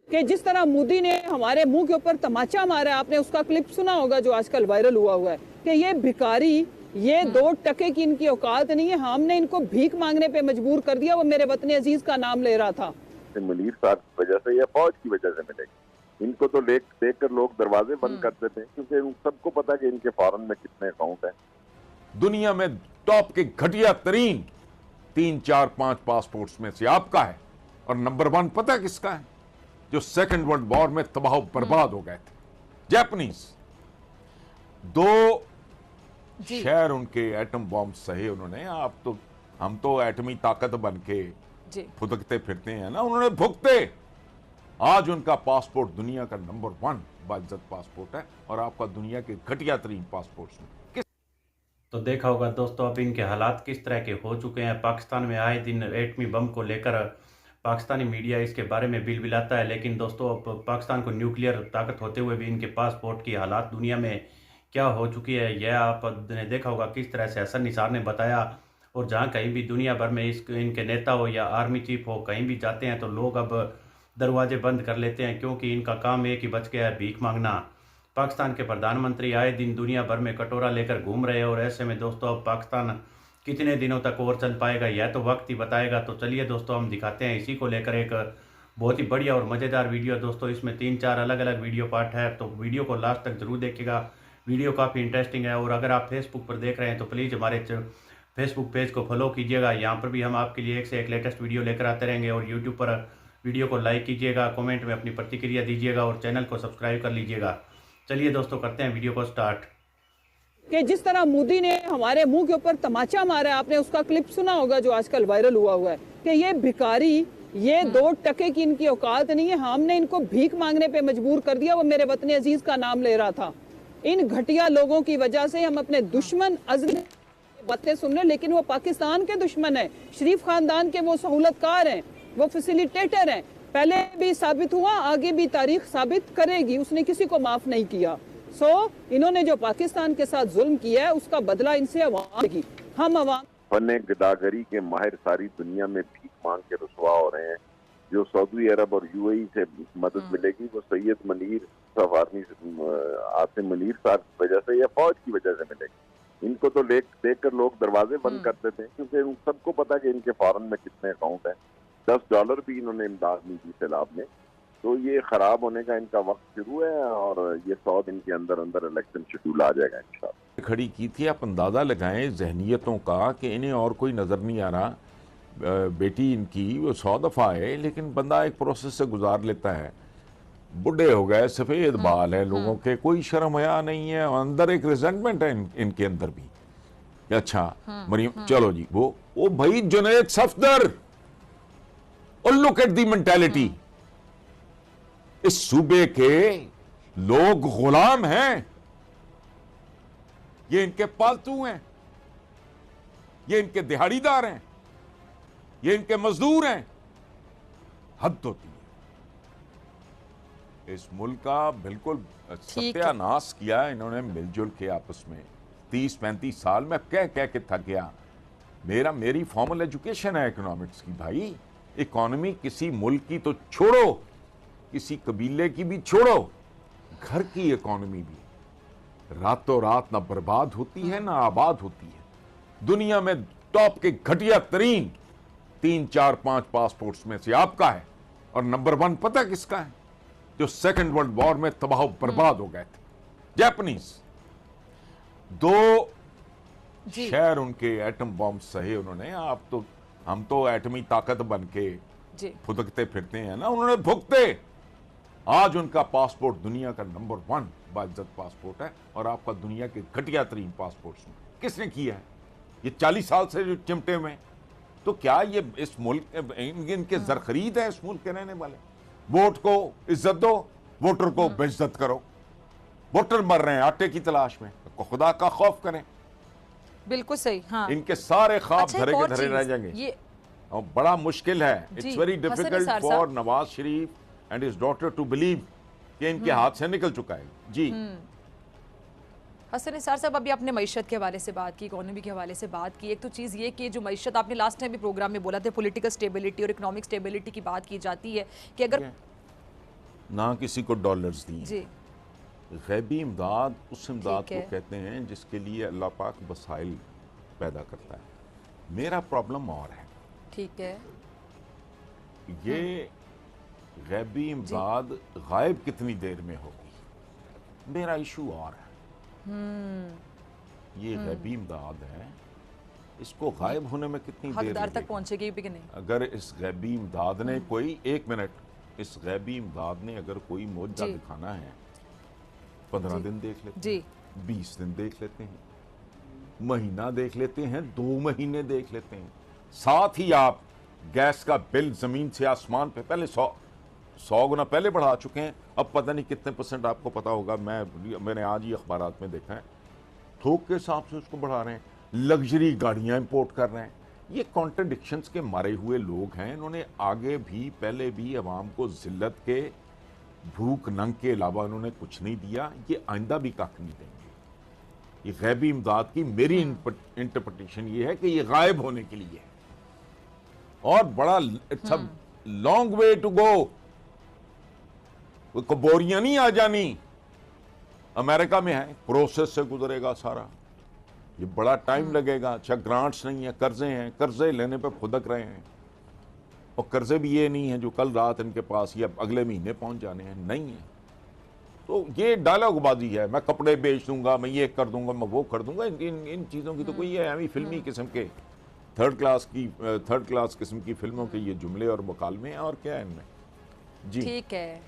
कि जिस तरह मोदी ने हमारे मुंह के ऊपर तमाचा मारा, आपने उसका क्लिप सुना होगा जो आजकल वायरल हुआ है कि ये भिखारी, ये 2 टके की इनकी औकात नहीं है, हमने इनको भीख मांगने पे मजबूर कर दिया। वो मेरे वतन अजीज का नाम ले रहा था। मुनीर साहब की वजह से या फौज की वजह से मिलेगी। इनको तो देख कर लोग दरवाजे बंद करते थे, क्योंकि सबको पता कि इनके फॉरेन में कितने अकाउंट हैं। दुनिया में टॉप के घटिया तरीन 3, 4, 5 पासपोर्ट्स में से आपका है, और नंबर 1 पता किसका है? जो सेकंड वर्ल्ड वॉर में तबाह बर्बाद हो गए थे, जैपनीज। 2 शहर उनके एटम बॉम्ब सहे उन्होंने। हम तो एटमी ताकत बन के फुदकते फिरते हैं ना, उन्होंने भुगते। आज उनका पासपोर्ट दुनिया का नंबर 1 बाइज्जत पासपोर्ट है, और आपका दुनिया के घटिया तरीन पासपोर्ट्स में। तो देखा होगा दोस्तों अब इनके हालात किस तरह के हो चुके हैं। पाकिस्तान में आए दिन एटमी बम को लेकर पाकिस्तानी मीडिया इसके बारे में बिलबिलाता है, लेकिन दोस्तों अब पाकिस्तान को न्यूक्लियर ताकत होते हुए भी इनके पासपोर्ट की हालात दुनिया में क्या हो चुकी है, यह आपने देखा होगा किस तरह से हसन निसार ने बताया। और जहाँ कहीं भी दुनिया भर में इनके नेता हो या आर्मी चीफ हो, कहीं भी जाते हैं तो लोग अब दरवाजे बंद कर लेते हैं, क्योंकि इनका काम एक ही बच गया है, भीख मांगना। पाकिस्तान के प्रधानमंत्री आए दिन दुनिया भर में कटोरा लेकर घूम रहे हैं, और ऐसे में दोस्तों अब पाकिस्तान कितने दिनों तक और चल पाएगा यह तो वक्त ही बताएगा। तो चलिए दोस्तों हम दिखाते हैं इसी को लेकर एक बहुत ही बढ़िया और मज़ेदार वीडियो दोस्तों। इसमें 3-4 अलग अलग वीडियो पार्ट है, तो वीडियो को लास्ट तक जरूर देखिएगा। वीडियो काफ़ी इंटरेस्टिंग है, और अगर आप फेसबुक पर देख रहे हैं तो प्लीज़ हमारे फेसबुक पेज को फॉलो कीजिएगा। यहाँ पर भी हम आपके लिए एक से एक लेटेस्ट वीडियो लेकर आते रहेंगे, और यूट्यूब पर वीडियो को लाइक कीजिएगा, कमेंट में अपनी प्रतिक्रिया दीजिएगा, और चैनल को सब्सक्राइब कर लीजिएगा। चलिए दोस्तों करते हैं वीडियो को स्टार्ट। कि जिस तरह मोदी ने हमारे मुंह के ऊपर तमाचा मारा, आपने उसका क्लिप सुना होगा जो आजकल वायरल हुआ है कि ये भिखारी, ये 2 टके की इनकी औकात नहीं है, हमने इनको भीख मांगने पे मजबूर कर दिया। वो मेरे वतन अजीज का नाम ले रहा था। इन घटिया लोगों की वजह से हम अपने दुश्मन अज़ीज़ बातें सुन रहे, लेकिन वो पाकिस्तान के दुश्मन है, शरीफ खानदान के वो सहूलतकार हैं, वो फैसिलिटेटर हैं। पहले भी साबित हुआ, आगे भी तारीख साबित करेगी, उसने किसी को माफ नहीं किया। इन्होंने जो पाकिस्तान के साथ जुल्म किया है उसका बदला इनसे अवाम देगी। हम अवाम फने गदागरी के माहिर सारी दुनिया में भीख मांग के रुसवा हो रहे हैं। जो सऊदी अरब और यूएई से मदद मिलेगी वो सैयद मुनीर आर्मी आसिम मुनीर साहब की वजह से या फौज की वजह से मिलेगी। इनको तो देख कर लोग दरवाजे बंद करते थे, क्योंकि सबको पता कि इनके फॉरेन में कितने अकाउंट हैं। $10 भी इन्होंने इमदाद नहीं दी सैलाब में। तो ये खराब होने का इनका वक्त शुरू है, और ये 100 दिन के अंदर अंदर इलेक्शन शेड्यूल आ जाएगा इंशाल्लाह। खड़ी की थी, आप अंदाज़ा लगाएं जहनियतों का कि इन्हें और कोई नज़र नहीं आ रहा। बेटी इनकी वो 100 दफ़ा है, लेकिन बंदा एक प्रोसेस से गुजार लेता है। बुढ़े हो गए, सफ़ेद बाल है लोगों के, कोई शर्म हया नहीं है, और अंदर एक रिजेंटमेंट है इनके अंदर भी। अच्छा मरीम, चलो जी, वो भाई जुनैद सफदर, और लुक एट दी मेंटालिटी। इस सूबे के लोग गुलाम हैं, ये इनके पालतू हैं, ये इनके दिहाड़ीदार हैं, ये इनके मजदूर हैं। हद होती है। इस मुल्क का बिल्कुल सत्यानाश किया इन्होंने मिलजुल के आपस में। 30-35 साल में कह के थक गया। मेरी फॉर्मल एजुकेशन है इकोनॉमिक्स की। भाई इकोनॉमी किसी मुल्क की तो छोड़ो, किसी कबीले की भी छोड़ो, घर की इकोनॉमी भी रातों रात ना बर्बाद होती है ना आबाद होती है। दुनिया में टॉप के घटिया तरीन 3, 4, 5 पासपोर्ट्स में से आपका है, और नंबर 1 पता किसका है? जो सेकंड वर्ल्ड वॉर में तबाह बर्बाद हो गए थे, जैपनीज। 2 शहर उनके एटम बॉम्ब सहे उन्होंने। हम तो एटमी ताकत बन के फुदकते फिरते हैं ना, उन्होंने भुगते। आज उनका पासपोर्ट दुनिया का नंबर 1 बाइज्जत पासपोर्ट है, और आपका दुनिया के घटिया तरीन पासपोर्ट्स में किसने किया है? ये 40 साल से जो चिमटे में। तो क्या ये इस मुल्क इनके जरखरीद है? इस मुल्क के रहने वाले वोट को इज्जत दो, वोटर को बेइज्जत करो। वोटर मर रहे हैं आटे की तलाश में, तो खुदा का खौफ करें। बिल्कुल सही। हाँ, इनके सारे ख्वाब अच्छा, धरे के धरे रह जाएंगे। और बड़ा मुश्किल है। It's very difficult for Nawaz Sharif and his daughter to believe कि इनके हाथ से निकल चुका है। जी हसन निसार साहब, अभी आपने मईशत के हवाले से बात की, इकोनॉमी के हवाले से बात की। एक तो चीज़ ये कि जो मईशत आपने लास्ट टाइम भी प्रोग्राम में बोला था, पॉलिटिकल स्टेबिलिटी और इकोनॉमिक स्टेबिलिटी की बात की जाती है कि अगर ना किसी को डॉलर्स दिए। जी गैबी इमदाद उस इमदाद ठीक है। को कहते हैं जिसके लिए अल्लाह पाक वसाइल पैदा करता है। मेरा प्रॉब्लम और है, ठीक है। ये गैबी इमदाद गायब कितनी देर में होगी, मेरा इशू और है। ये गैबी इमदाद है, इसको गायब होने में कितनी देर हकदार तक लगेगी? पहुंचेगी भी कि नहीं? अगर इस गैबी इमदाद ने कोई, एक मिनट, इस गैबी इमदाद ने अगर कोई मौजज़ा जी। दिखाना है, 15 दिन देख लेते जी हैं, 20 दिन देख लेते हैं, महीना देख लेते हैं, 2 महीने देख लेते हैं। साथ ही आप गैस का बिल जमीन से आसमान पे पहले 100 गुना पहले बढ़ा चुके हैं। अब पता नहीं कितने % आपको पता होगा, मैंने आज ही अखबारात में देखा है, थोक के हिसाब से उसको बढ़ा रहे हैं। लग्जरी गाड़ियां इंपोर्ट कर रहे हैं। ये कॉन्ट्रडिक्शंस के मारे हुए लोग हैं। इन्होंने आगे भी पहले भी अवाम को जिल्लत के, भूख नंग के अलावा उन्होंने कुछ नहीं दिया। ये आइंदा भी कख नहीं देंगे। ये गैबी इमदाद की मेरी इंटरप्रिटेशन ये है कि ये गायब होने के लिए है और बड़ा it's a long way to go. बोरियां नहीं आ जानी। अमेरिका में है, प्रोसेस से गुजरेगा सारा, ये बड़ा टाइम लगेगा। अच्छा, ग्रांट्स नहीं है, कर्जे हैं, कर्जे लेने पे खुदक रहे हैं। और कर्जे भी ये नहीं है जो कल रात इनके पास या अगले महीने पहुंच जाने हैं, नहीं है। तो ये डायलॉगबाजी है, मैं कपड़े बेच दूंगा, मैं ये कर दूंगा, मैं वो कर दूंगा। इन चीज़ों की तो कोई है अभी फिल्मी किस्म के, थर्ड क्लास किस्म की फिल्मों के ये जुमले और मुकालमे हैं, और क्या है इनमें। जी ठीक है,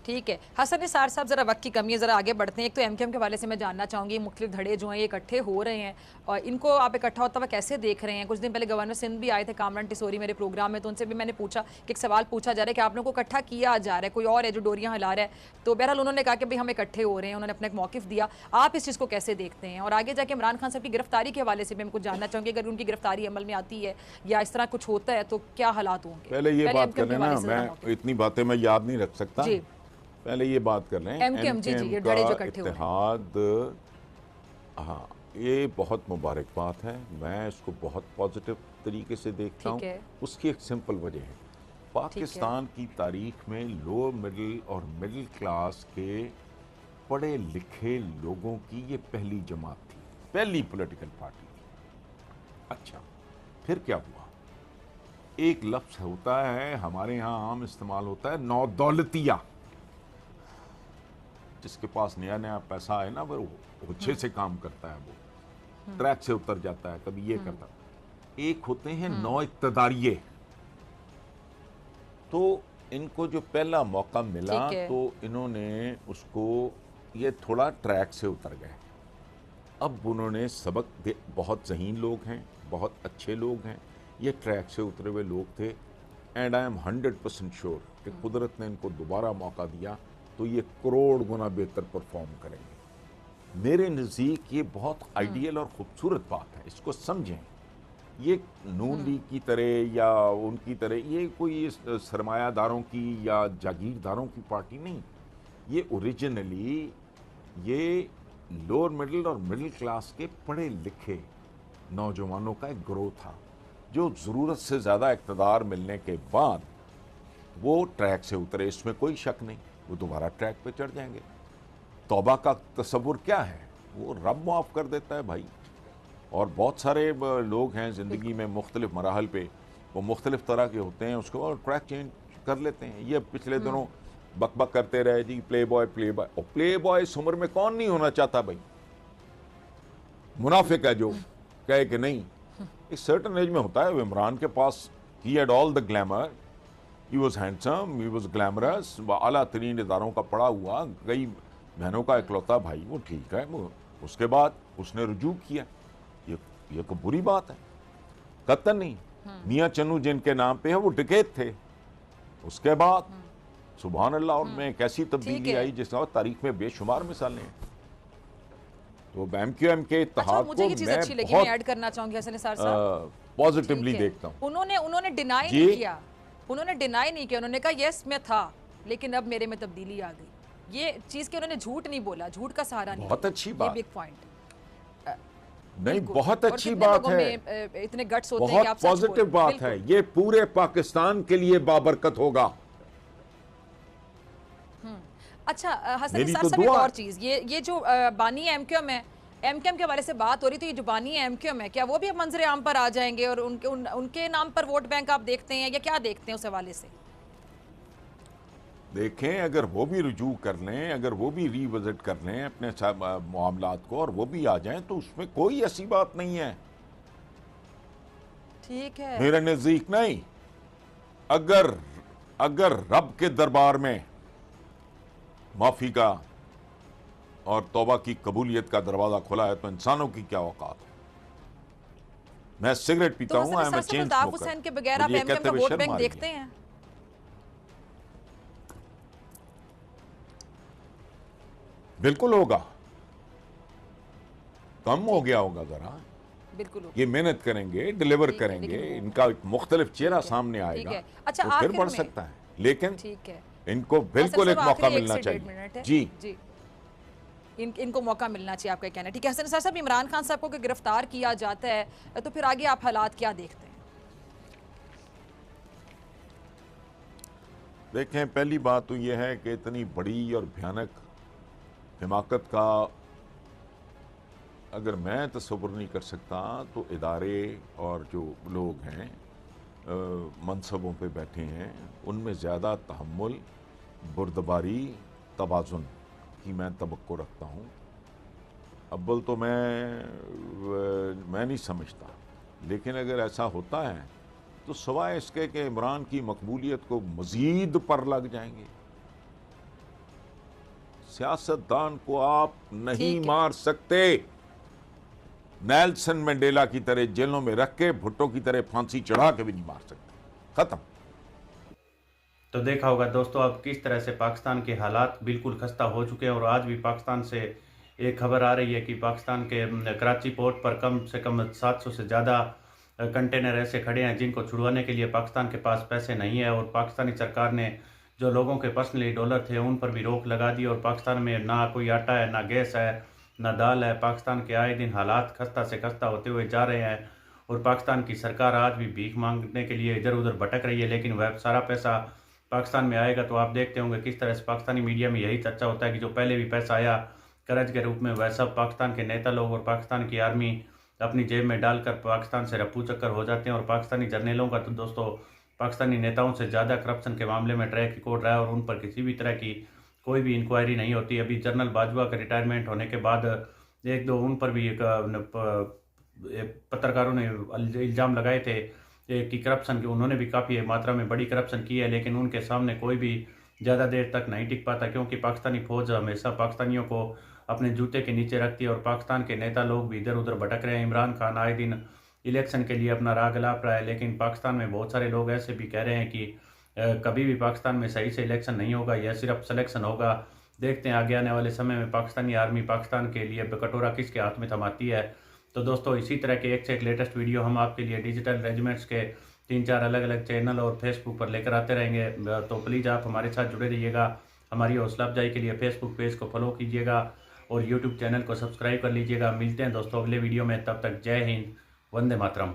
ठीक है। हसन निसार साहब, ज़रा वक्त की कमी है, ज़रा आगे बढ़ते हैं। एक तो एमकेएम के हवाले से मैं जानना चाहूँगी, मुख्तलिफ धड़े जो हैं ये इकट्ठे हो रहे हैं, और इनको आप इकट्ठा होता हुआ कैसे देख रहे हैं? कुछ दिन पहले गवर्नर सिंध भी आए थे, कामरान टिसोरी, मेरे प्रोग्राम में, तो उनसे भी मैंने पूछा कि एक सवाल पूछा जा रहा है कि आप लोगों को इकट्ठा किया जा रहा है, कोई और है जो डोरियाँ हिला रहा है? तो बहरहाल उन्होंने कहा कि भाई हम इकट्ठे हो रहे हैं, उन्होंने अपना एक मौक़िफ़ दिया। आप इस चीज़ को कैसे देखते हैं? और आगे जाके इमरान खान साहब की गिरफ्तारी के हवाले से भी मैं कुछ जानना चाहूँगी, अगर उनकी गिरफ्तारी अमल में आती है या इस तरह कुछ होता है तो क्या हालात होंगे? पहले ये बात कर MKM के लेना, हवाले से ज़रा मैं मौक़िफ़। इतनी बातें मैं याद नहीं रख सकता। जी पहले ये बात कर लें, MKM, जी, ये का धड़े जो इकट्ठे हो रहे हैं। इत्तेहाद, हाँ, ये बहुत मुबारक बात है। मैं इसको बहुत पॉजिटिव तरीके से देखता हूँ। ठीक है। उसकी एक सिंपल वजह है, पाकिस्तान की तारीख में लोअर मिडिल और मिडिल क्लास के पढ़े लिखे लोगों की ये पहली जमात थी, पहली पॉलिटिकल पार्टी थी। अच्छा, फिर क्या हुआ? एक लफ्ज़ होता है हमारे यहाँ आम इस्तेमाल होता है, नौदौलतिया। जिसके पास नया नया पैसा है ना, वो अच्छे से काम करता है, वो ट्रैक से उतर जाता है, कभी ये करता है। एक होते हैं नौ इक़्तिदारिये। तो इनको जो पहला मौका मिला ठीक है। तो इन्होंने उसको, ये थोड़ा ट्रैक से उतर गए। अब उन्होंने सबक बहुत ज़हीन लोग हैं, बहुत अच्छे लोग हैं, ये ट्रैक से उतरे हुए लोग थे। एंड आई एम 100% श्योर कि कुदरत ने इनको दोबारा मौका दिया तो ये करोड़ गुना बेहतर परफॉर्म करेंगे। मेरे नज़दीक ये बहुत आइडियल और ख़ूबसूरत बात है, इसको समझें। ये नून लीग की तरह या उनकी तरह ये कोई सरमायादारों की या जागीरदारों की पार्टी नहीं। ये ओरिजिनली ये लोअर मिडिल और मिडिल क्लास के पढ़े लिखे नौजवानों का एक ग्रोथ था, जो ज़रूरत से ज़्यादा इक़्तिदार मिलने के बाद वो ट्रैक से उतरे, इसमें कोई शक नहीं। वो दोबारा ट्रैक पे चढ़ जाएंगे। तौबा का तसव्वुर क्या है? वो रब माफ़ कर देता है भाई। और बहुत सारे लोग हैं ज़िंदगी में मुख्तलिफ मराहल पे, वो मुख्तलिफ तरह के होते हैं, उसके बाद ट्रैक चेंज कर लेते हैं। ये पिछले दिनों बक करते रहे जी, प्ले बॉय। और प्ले बॉय इस उम्र में कौन नहीं होना चाहता भाई? मुनाफिक है जो कहे कि नहीं, एक सर्टन एज में होता है। इमरान के पास he had all the glamour, he was handsome, he was glamorous, आला तरीन इदारों का पढ़ा हुआ, कई बहनों का इकलौता भाई, वो ठीक है। वो उसके बाद उसने रुजू किया, ये तो बुरी बात है, कतई नहीं। मियाँ चन्नू जिनके नाम पे है वो डकैत थे, उसके बाद सुभान अल्लाह, उनमें कैसी तब्दीली आई जिसका तारीख में बेशुमार मिसालें हैं। तो MQM के इत्तेहाद मुझे ये चीज़ अच्छी लगी, मैं ऐड करना चाहूंगी हसन निसार साहब, पॉजिटिवली देखता हूँ। उन्होंने डिनाई नहीं किया, उन्होंने डिनाई नहीं किया, उन्होंने कहा यस मैं था लेकिन अब मेरे में तब्दीली आ गई। ये चीज़ के उन्होंने झूठ नहीं बोला, झूठ का सहारा नहीं, बहुत अच्छी बात, बिग पॉइंट नहीं, बहुत अच्छी बात है, इतने गट्स होते हैं कि आप बहुत पॉजिटिव बात है। ये पूरे पाकिस्तान के लिए बाबरकत होगा। अच्छा हसन मेरी निसार तो साहब, एक दुआ और चीज़, ये जो बानी एमक्यूएम है, एमक्यूएम के हवाले से बात हो रही, तो ये जो बानी एमक्यूएम है, क्या वो भी अब मंजर आम पर आ जाएंगे और उनके नाम पर वोट बैंक आप देखते हैं या क्या देखते हैं उस हवाले से? देखें, अगर वो भी रुजू कर लें, अगर वो भी रिविजिट कर लें अपने मामलात को और वो भी आ जाएं, तो उसमें कोई ऐसी बात नहीं है। ठीक है। मेरे नजदीक नहीं। अगर अगर रब के दरबार में माफी का और तौबा की कबूलियत का दरवाजा खुला है, तो इंसानों की क्या औकात है। मैं सिगरेट पीता तो हूं, I am a Hasan chain Altaf smoker. Hussain के बगैर आप मुझे एमक्यूएम कहते का हुए वोट शर्म बैंक आ रही देखते है। हैं? बिल्कुल होगा, कम हो गया होगा जरा। बिल्कुल होगा। ये मेहनत करेंगे, डिलीवर ठीक है, करेंगे, लेकिन वो- इनका एक मुख्तलिफ चेहरा ठीक है, सामने ठीक आएगा, है। अच्छा, तो फिर आखिर बढ़ में- सकता है, लेकिन ठीक है। इनको हसन बिल्कुल एक साहब, मौका आखिरी मिलना 1 से 1.5 चाहिए। मिनट है। जी जी, इनको मौका मिलना चाहिए, आपका कहना है। ठीक है हसन निसार साहब, इमरान खान साहब को अगर गिरफ्तार किया जाता है तो फिर आगे आप हालात क्या देखते हैं? देखें, पहली बात तो यह है कि इतनी बड़ी और भयानक हिमाकत का अगर मैं तस्वुर नहीं कर सकता, तो इदारे और जो लोग हैं मनसबों पे बैठे हैं, उनमें ज़्यादा तहम्मुल, बुर्दबारी, तवाज़ुन की मैं तवक्को रखता हूँ। अव्वल तो मैं नहीं समझता, लेकिन अगर ऐसा होता है तो सवाए इसके कि इमरान की मकबूलियत को मज़ीद पर लग जाएंगे। सियासतदान को आप नहीं ठीक है। मार सकते। नेल्सन मंडेला की तरह जेलों में रख के, भुट्टो की तरह फांसी चढ़ा के भी नहीं मार सकते। खत्म। तो देखा होगा दोस्तों, अब किस तरह से पाकिस्तान के हालात बिल्कुल खस्ता हो चुके हैं और आज भी पाकिस्तान से एक खबर आ रही है कि पाकिस्तान के कराची पोर्ट पर कम से कम 700 से ज़्यादा कंटेनर ऐसे खड़े हैं जिनको छुड़वाने के लिए पाकिस्तान के पास पैसे नहीं है। और पाकिस्तानी सरकार ने जो लोगों के पर्सनली डॉलर थे उन पर भी रोक लगा दी और पाकिस्तान में ना कोई आटा है, ना गैस है, ना दाल है। पाकिस्तान के आए दिन हालात खस्ता से खस्ता होते हुए जा रहे हैं और पाकिस्तान की सरकार आज भी भीख मांगने के लिए इधर उधर भटक रही है। लेकिन वह सारा पैसा पाकिस्तान में आएगा तो आप देखते होंगे किस तरह से पाकिस्तानी मीडिया में यही चर्चा होता है कि जो पहले भी पैसा आया कर्ज के रूप में, वह सब पाकिस्तान के नेता लोग और पाकिस्तान की आर्मी अपनी जेब में डालकर पाकिस्तान से रफू चक्कर हो जाते हैं। और पाकिस्तानी जर्नलों का तो दोस्तों पाकिस्तानी नेताओं से ज़्यादा करप्शन के मामले में ट्रैक रिकॉर्ड रहा है और उन पर किसी भी तरह की कोई भी इंक्वायरी नहीं होती। अभी जनरल बाजवा का रिटायरमेंट होने के बाद एक दो उन पर भी एक पत्रकारों ने इल्ज़ाम लगाए थे कि करप्शन के, उन्होंने भी काफ़ी मात्रा में बड़ी करप्शन की है, लेकिन उनके सामने कोई भी ज़्यादा देर तक नहीं टिक पाता क्योंकि पाकिस्तानी फ़ौज हमेशा पाकिस्तानियों को अपने जूते के नीचे रखती है और पाकिस्तान के नेता लोग भी इधर उधर भटक रहे हैं। इमरान खान आए दिन इलेक्शन के लिए अपना राग अलाप रहा है, लेकिन पाकिस्तान में बहुत सारे लोग ऐसे भी कह रहे हैं कि कभी भी पाकिस्तान में सही से इलेक्शन नहीं होगा, यह सिर्फ सिलेक्शन होगा। देखते हैं आगे आने वाले समय में पाकिस्तानी आर्मी पाकिस्तान के लिए कटोरा किसके हाथ में थमाती है। तो दोस्तों, इसी तरह के एक से एक लेटेस्ट वीडियो हम आपके लिए डिजिटल रेजिमेंट्स के 3-4 अलग अलग चैनल और फेसबुक पर लेकर आते रहेंगे। तो प्लीज़ आप हमारे साथ जुड़े रहिएगा। हमारी हौसला अफजाई के लिए फेसबुक पेज को फॉलो कीजिएगा और यूट्यूब चैनल को सब्सक्राइब कर लीजिएगा। मिलते हैं दोस्तों अगले वीडियो में, तब तक जय हिंद, वंदे मातरम।